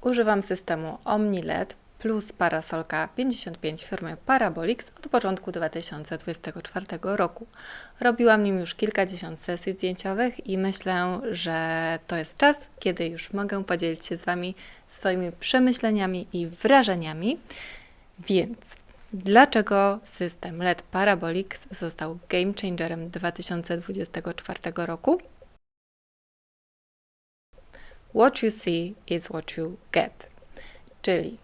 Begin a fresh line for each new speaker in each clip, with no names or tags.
Używam systemu OmniLED plus parasolka 55 firmy Parabolix od początku 2024 roku. Robiłam nim już kilkadziesiąt sesji zdjęciowych i myślę, że to jest czas, kiedy już mogę podzielić się z Wami swoimi przemyśleniami i wrażeniami. Więc dlaczego system LED Parabolix został game changerem 2024 roku? What you see is what you get, czyli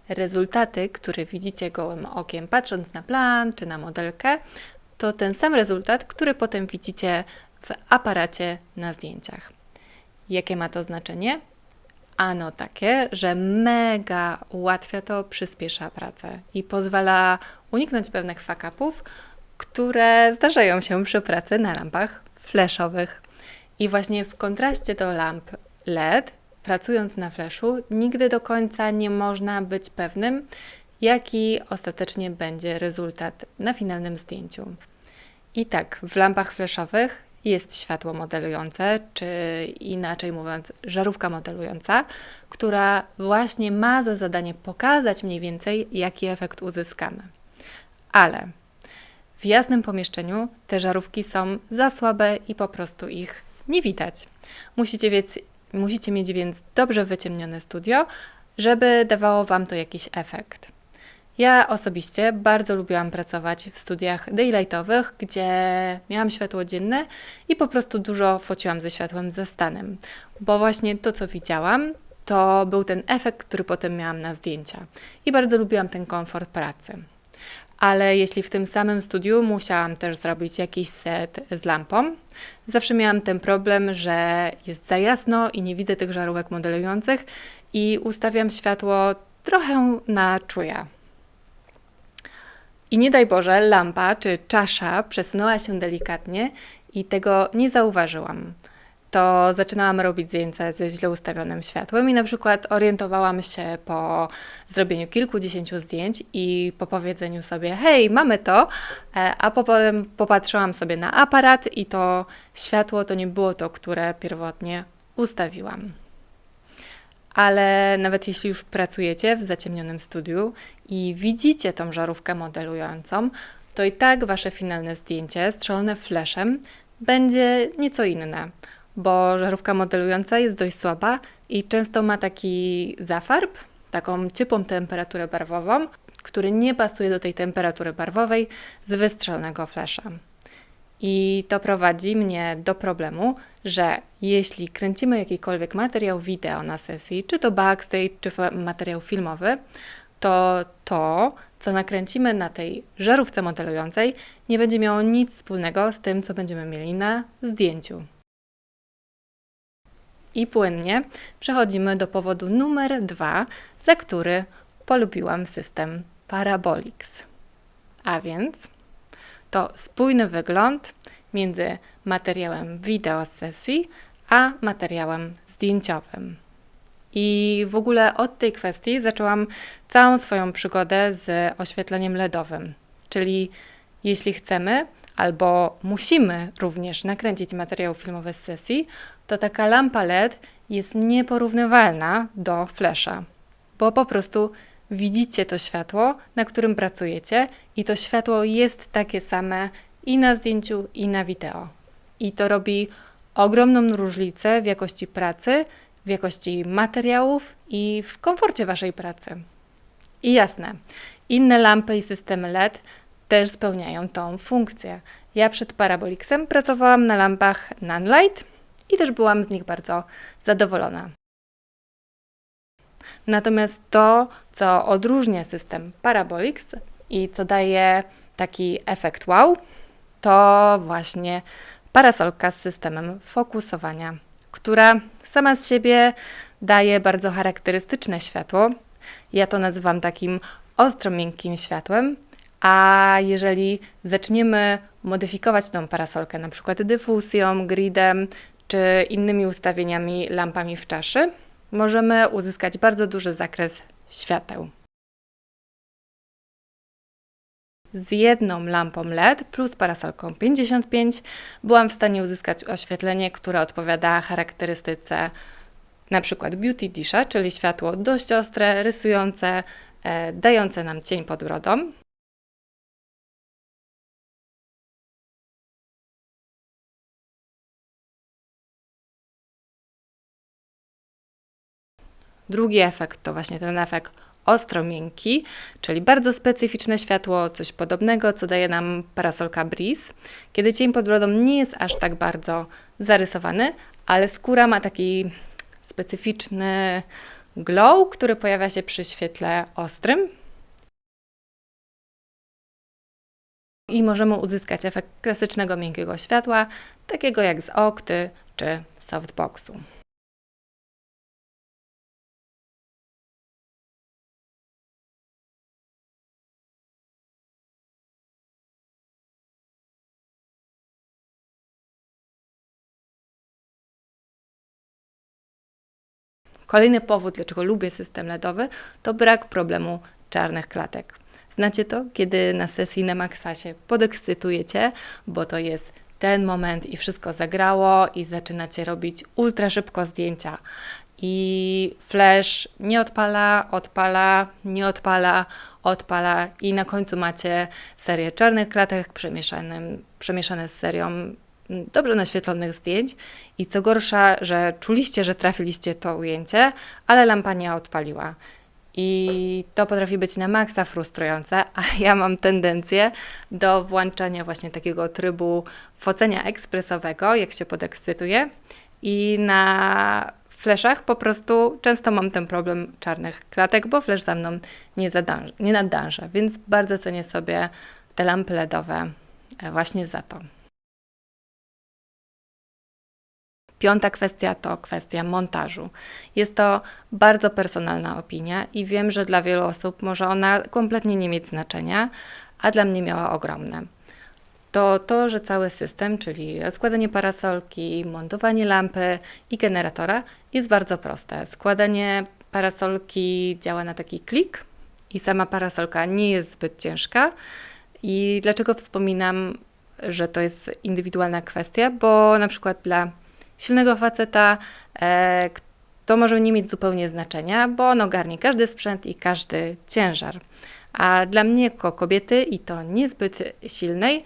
rezultaty, które widzicie gołym okiem, patrząc na plan czy na modelkę, to ten sam rezultat, który potem widzicie w aparacie na zdjęciach. Jakie ma to znaczenie? Ano takie, że mega ułatwia to, przyspiesza pracę i pozwala uniknąć pewnych fuck-upów, które zdarzają się przy pracy na lampach flashowych. I właśnie w kontraście do lamp LED, pracując na flashu, nigdy do końca nie można być pewnym, jaki ostatecznie będzie rezultat na finalnym zdjęciu. I tak, w lampach flashowych jest światło modelujące, czy inaczej mówiąc, żarówka modelująca, która właśnie ma za zadanie pokazać mniej więcej, jaki efekt uzyskamy. Ale w jasnym pomieszczeniu te żarówki są za słabe i po prostu ich nie widać. Musicie mieć więc dobrze wyciemnione studio, żeby dawało Wam to jakiś efekt. Ja osobiście bardzo lubiłam pracować w studiach daylightowych, gdzie miałam światło dzienne i po prostu dużo fociłam ze światłem zastanym, bo właśnie to, co widziałam, to był ten efekt, który potem miałam na zdjęcia i bardzo lubiłam ten komfort pracy. Ale jeśli w tym samym studiu musiałam też zrobić jakiś set z lampą, zawsze miałam ten problem, że jest za jasno i nie widzę tych żarówek modelujących i ustawiam światło trochę na czuja. I nie daj Boże, lampa czy czasza przesunęła się delikatnie i tego nie zauważyłam. To zaczynałam robić zdjęcia ze źle ustawionym światłem i na przykład orientowałam się po zrobieniu kilkudziesięciu zdjęć i po powiedzeniu sobie hej, mamy to, a potem popatrzyłam sobie na aparat i to światło to nie było to, które pierwotnie ustawiłam. Ale nawet jeśli już pracujecie w zaciemnionym studiu i widzicie tą żarówkę modelującą, to i tak Wasze finalne zdjęcie strzelone flashem będzie nieco inne, bo żarówka modelująca jest dość słaba i często ma taki zafarb, taką ciepłą temperaturę barwową, który nie pasuje do tej temperatury barwowej z wystrzelonego flasha. I to prowadzi mnie do problemu, że jeśli kręcimy jakikolwiek materiał wideo na sesji, czy to backstage, czy materiał filmowy, to, co nakręcimy na tej żarówce modelującej, nie będzie miało nic wspólnego z tym, co będziemy mieli na zdjęciu. I płynnie przechodzimy do powodu numer 2, za który polubiłam system Parabolix. A więc to spójny wygląd między materiałem wideo z sesji, a materiałem zdjęciowym. I w ogóle od tej kwestii zaczęłam całą swoją przygodę z oświetleniem LEDowym. Czyli jeśli chcemy albo musimy również nakręcić materiał filmowy z sesji, to taka lampa LED jest nieporównywalna do flasha, bo po prostu widzicie to światło, na którym pracujecie i to światło jest takie same i na zdjęciu, i na wideo. I to robi ogromną różnicę w jakości pracy, w jakości materiałów i w komforcie Waszej pracy. I jasne, inne lampy i systemy LED też spełniają tą funkcję. Ja przed Parabolixem pracowałam na lampach Nanlite i też byłam z nich bardzo zadowolona. Natomiast to, co odróżnia system Parabolix i co daje taki efekt wow, to właśnie parasolka z systemem fokusowania, która sama z siebie daje bardzo charakterystyczne światło. Ja to nazywam takim ostro miękkim światłem, a jeżeli zaczniemy modyfikować tą parasolkę, na przykład dyfuzją, gridem czy innymi ustawieniami lampami w czaszy, możemy uzyskać bardzo duży zakres świateł. Z jedną lampą LED plus parasolką 55 byłam w stanie uzyskać oświetlenie, które odpowiada charakterystyce na przykład Beauty Disha, czyli światło dość ostre, rysujące, dające nam cień pod brodą. Drugi efekt to właśnie ten efekt ostro-miękki, czyli bardzo specyficzne światło, coś podobnego, co daje nam parasolka Breeze, kiedy cień pod brodą nie jest aż tak bardzo zarysowany, ale skóra ma taki specyficzny glow, który pojawia się przy świetle ostrym. I możemy uzyskać efekt klasycznego miękkiego światła, takiego jak z Okty czy Softboxu. Kolejny powód, dlaczego lubię system LEDowy, to brak problemu czarnych klatek. Znacie to, kiedy na sesji na maksa się podekscytujecie, bo to jest ten moment i wszystko zagrało i zaczynacie robić ultra szybko zdjęcia. I flash nie odpala, odpala, nie odpala, odpala i na końcu macie serię czarnych klatek przemieszane z serią dobrze naświetlonych zdjęć i co gorsza, że czuliście, że trafiliście to ujęcie, ale lampa nie odpaliła. I to potrafi być na maksa frustrujące, a ja mam tendencję do włączania właśnie takiego trybu focenia ekspresowego, jak się podekscytuję. I na flashach po prostu często mam ten problem czarnych klatek, bo flash za mną nie nadąża, więc bardzo cenię sobie te lampy LEDowe właśnie za to. Piąta kwestia to kwestia montażu. Jest to bardzo personalna opinia i wiem, że dla wielu osób może ona kompletnie nie mieć znaczenia, a dla mnie miała ogromne. To, że cały system, czyli rozkładanie parasolki, montowanie lampy i generatora jest bardzo proste. Składanie parasolki działa na taki klik i sama parasolka nie jest zbyt ciężka. I dlaczego wspominam, że to jest indywidualna kwestia? Bo na przykład dla silnego faceta to może nie mieć zupełnie znaczenia, bo on ogarnie każdy sprzęt i każdy ciężar. A dla mnie jako kobiety i to niezbyt silnej,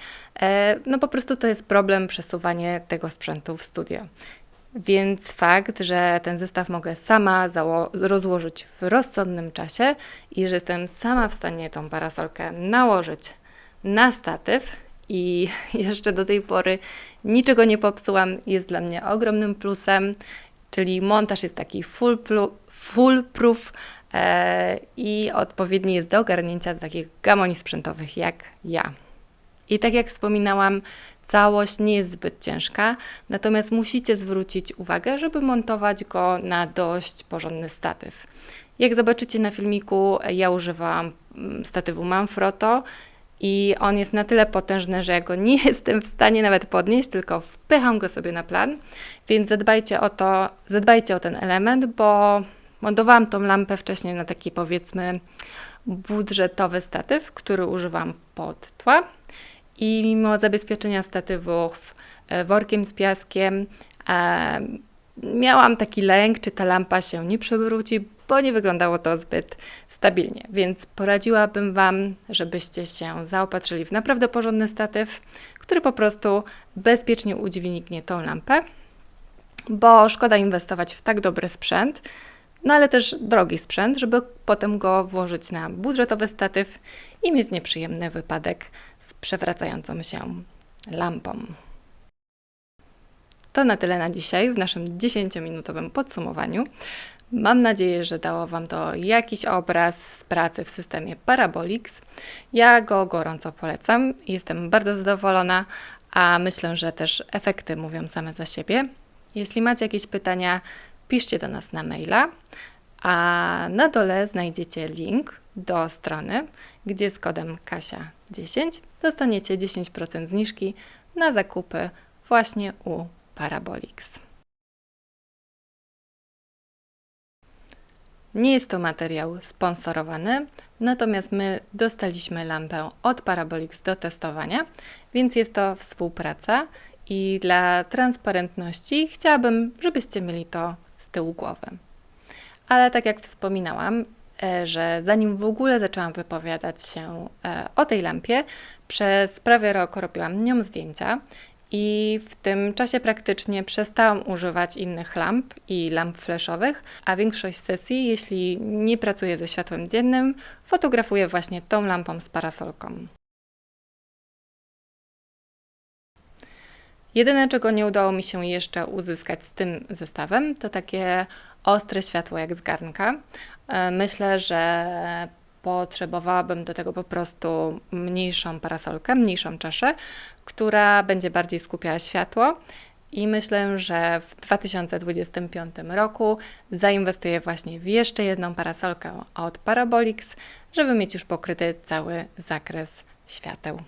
no po prostu to jest problem przesuwanie tego sprzętu w studio. Więc fakt, że ten zestaw mogę sama rozłożyć w rozsądnym czasie i że jestem sama w stanie tą parasolkę nałożyć na statyw i jeszcze do tej pory niczego nie popsułam, jest dla mnie ogromnym plusem, czyli montaż jest taki foolproof i odpowiedni jest do ogarnięcia takich gamoni sprzętowych jak ja. I tak jak wspominałam, całość nie jest zbyt ciężka, natomiast musicie zwrócić uwagę, żeby montować go na dość porządny statyw. Jak zobaczycie na filmiku, ja używam statywu Manfrotto i on jest na tyle potężny, że ja go nie jestem w stanie nawet podnieść, tylko wpycham go sobie na plan, więc zadbajcie o ten element, bo montowałam tą lampę wcześniej na taki powiedzmy budżetowy statyw, który używam pod tła i mimo zabezpieczenia statywów workiem z piaskiem miałam taki lęk, czy ta lampa się nie przewróci, bo nie wyglądało to zbyt stabilnie, więc poradziłabym Wam, żebyście się zaopatrzyli w naprawdę porządny statyw, który po prostu bezpiecznie udźwignie tą lampę, bo szkoda inwestować w tak dobry sprzęt, no ale też drogi sprzęt, żeby potem go włożyć na budżetowy statyw i mieć nieprzyjemny wypadek z przewracającą się lampą. To na tyle na dzisiaj w naszym 10-minutowym podsumowaniu. Mam nadzieję, że dało Wam to jakiś obraz z pracy w systemie Parabolix. Ja go gorąco polecam, jestem bardzo zadowolona, a myślę, że też efekty mówią same za siebie. Jeśli macie jakieś pytania, piszcie do nas na maila, a na dole znajdziecie link do strony, gdzie z kodem KASIA10 dostaniecie 10% zniżki na zakupy właśnie u Parabolix. Nie jest to materiał sponsorowany, natomiast my dostaliśmy lampę od Parabolix do testowania, więc jest to współpraca i dla transparentności chciałabym, żebyście mieli to tyłu głowy. Ale tak jak wspominałam, że zanim w ogóle zaczęłam wypowiadać się o tej lampie, przez prawie rok robiłam nią zdjęcia i w tym czasie praktycznie przestałam używać innych lamp i lamp flashowych, a większość sesji, jeśli nie pracuję ze światłem dziennym, fotografuję właśnie tą lampą z parasolką. Jedyne, czego nie udało mi się jeszcze uzyskać z tym zestawem, to takie ostre światło jak z garnka. Myślę, że potrzebowałabym do tego po prostu mniejszą parasolkę, mniejszą czaszę, która będzie bardziej skupiała światło. I myślę, że w 2025 roku zainwestuję właśnie w jeszcze jedną parasolkę od Parabolix, żeby mieć już pokryty cały zakres świateł.